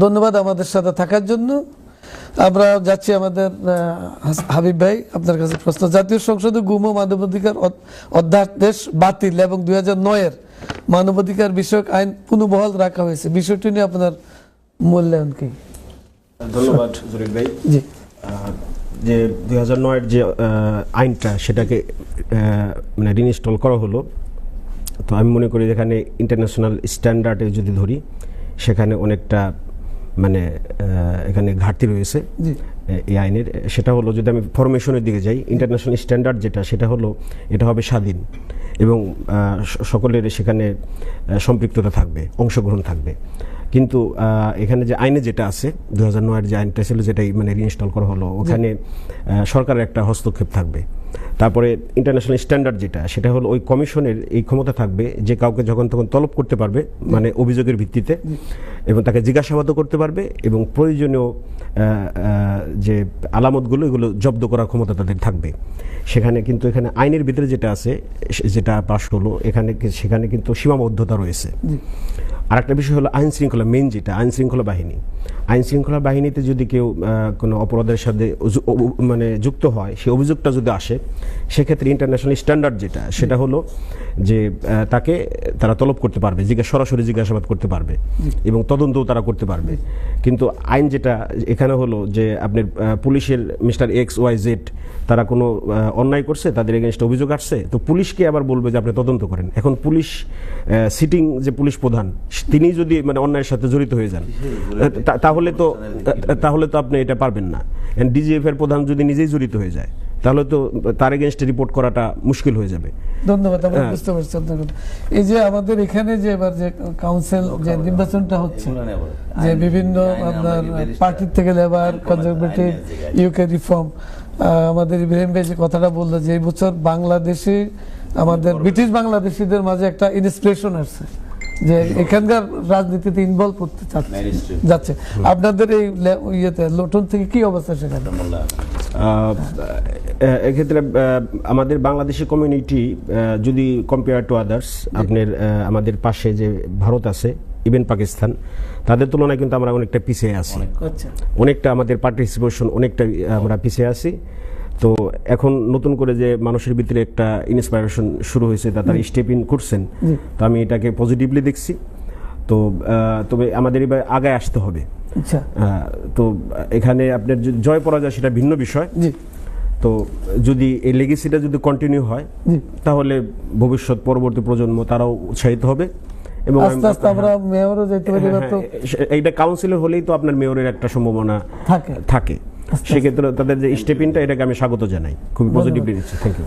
ধন্যবাদ আমাদের সাথে থাকার জন্য। আমরা যাচ্ছি আমাদের হাবিব ভাই, আপনার কাছে প্রশ্ন। জাতীয় সংসদে গুম ও মানবাধিকার অধ্যাদেশ বাতিল এবং 2009-এর মানবাধিকার বিষয়ক আইন পুনঃবহাল রাখা হয়েছে, বিষয়টি নিয়ে আপনার মূল্যায়ন কি? ধন্যবাদ জরিফ ভাই। জি, যে 2009-এর যে আইনটা সেটাকে মানে রিইনস্টল করা হলো, তো আমি মনে করি এখানে ইন্টারন্যাশনাল স্ট্যান্ডার্ডে যদি ধরি সেখানে অনেকটা মানে এখানে ঘাটতি রয়েছে এই আইনের। সেটা হলো, যদি আমি ফরমেশনের দিকে যাই, ইন্টারন্যাশনাল স্ট্যান্ডার্ড যেটা, সেটা হলো এটা হবে স্বাধীন এবং সকলের সেখানে সম্পৃক্ততা থাকবে, অংশগ্রহণ থাকবে। কিন্তু এখানে যে আইনে যেটা আছে 2009-এর যে আইনটা ছিল, যেটাই মানে রিইনস্টল করা হলো, ওখানে সরকারের একটা হস্তক্ষেপ থাকবে। তারপরে ইন্টারন্যাশনাল স্ট্যান্ডার্ড যেটা, সেটা হলো ওই কমিশনের এই ক্ষমতা থাকবে যে কাউকে যখন তখন তলব করতে পারবে, মানে অভিযোগের ভিত্তিতে, এবং তাকে জিজ্ঞাসাবাদও করতে পারবে এবং প্রয়োজনীয় যে আলামতগুলো এগুলো জব্দ করার ক্ষমতা তাদের থাকবে সেখানে। কিন্তু এখানে আইনের ভিতরে যেটা আছে, যেটা পাশ হলো, সেখানে কিন্তু সীমাবদ্ধতা রয়েছে। আর একটা বিষয় হলো আইন শৃঙ্খলা, মেইন যেটা আইন শৃঙ্খলা বাহিনী। আইন শৃঙ্খলা বাহিনীতে যদি কেউ কোনো অপরাধের সাথে মানে যুক্ত হয়, সেই অভিযোগটা যদি আসে, সেক্ষেত্রে ইন্টারন্যাশনাল স্ট্যান্ডার্ড যেটা, সেটা হলো যে তাকে তারা তলব করতে পারবে, সরাসরি জিজ্ঞাসাবাদ করতে পারবে এবং তদন্তও তারা করতে পারবে। কিন্তু আইন যেটা এখানে হলো যে আপনার পুলিশের মিস্টার XYZ তারা কোনো অন্যায় করছে, তাদের এগেনস্ট অভিযোগ আসছে, তো পুলিশকে আবার বলবে যে আপনি তদন্ত করেন। এখন পুলিশ সিটিং যে পুলিশ প্রধান, তিনি যদি মানে অন্যায়ের সাথে জড়িত হয়ে যান, তাহলে তো আপনি এটা পারবেন না। DGF এর প্রধান যদি নিজেই জড়িত হয়ে যায়, তাহলে তো তার এগেনস্টে রিপোর্ট করাটা মুশকিল হয়ে যাবে। ধন্যবাদ, আমরা বুঝতে পারছি আপনার কথা। এই যে আমাদের এখানে যে এবার যে কাউন্সিল যে নির্বাচনটা হচ্ছে, যে বিভিন্ন আপনার পার্টির থেকে লেবার, কনজারভেটিভ, UK রিফর্ম, আমাদের ইব্রাহিম ভাই যে কথাটা বললো যে এই বছর বাংলাদেশে আমাদের ব্রিটিশ বাংলাদেশিদের মাঝে একটা ইন্সপিরেশন আসছে যে এখানকার রাজনীতিতে ইনভলভ করতে যাচ্ছে। আপনাদের এই ইয়েতে লোটন থেকে কি অবস্থা সেখানে? এক্ষেত্রে আমাদের বাংলাদেশি কমিউনিটি যদি কম্পেয়ার টু আদার্স, আপনার আমাদের পাশে যে ভারত আছে, ইভেন পাকিস্তান, তাদের তুলনায় কিন্তু আমরা অনেকটা পিছিয়ে আছি। অনেকটা আমাদের পার্টিসিপেশন অনেকটা আমরা পিছিয়ে আছি। তো এখন নতুন করে যে মানুষের ভিতরে একটা ইন্সপাইরেশন শুরু হয়েছে, তারা স্টেপ ইন করছেন, তো আমি এটাকে পজিটিভলি দেখছি। তো তবে আমাদের এবার আগায় আসতে হবে। তো এখানে আপনার জয় পরাজয় সেটা ভিন্ন বিষয়। তো যদি এই লেগেসিটা যদি কন্টিনিউ হয়, তাহলে ভবিষ্যৎ পরবর্তী প্রজন্ম তারাও উৎসাহিত হবে এবং এইটা কাউন্সিলর হলেই তো আপনার মেয়রের একটা সম্ভাবনা থাকে। সেক্ষেত্রে তাদের যে স্টেপ ইনটা, এটাকে আমি স্বাগত জানাই, খুবই পজিটিভলি দিচ্ছি। Thank you.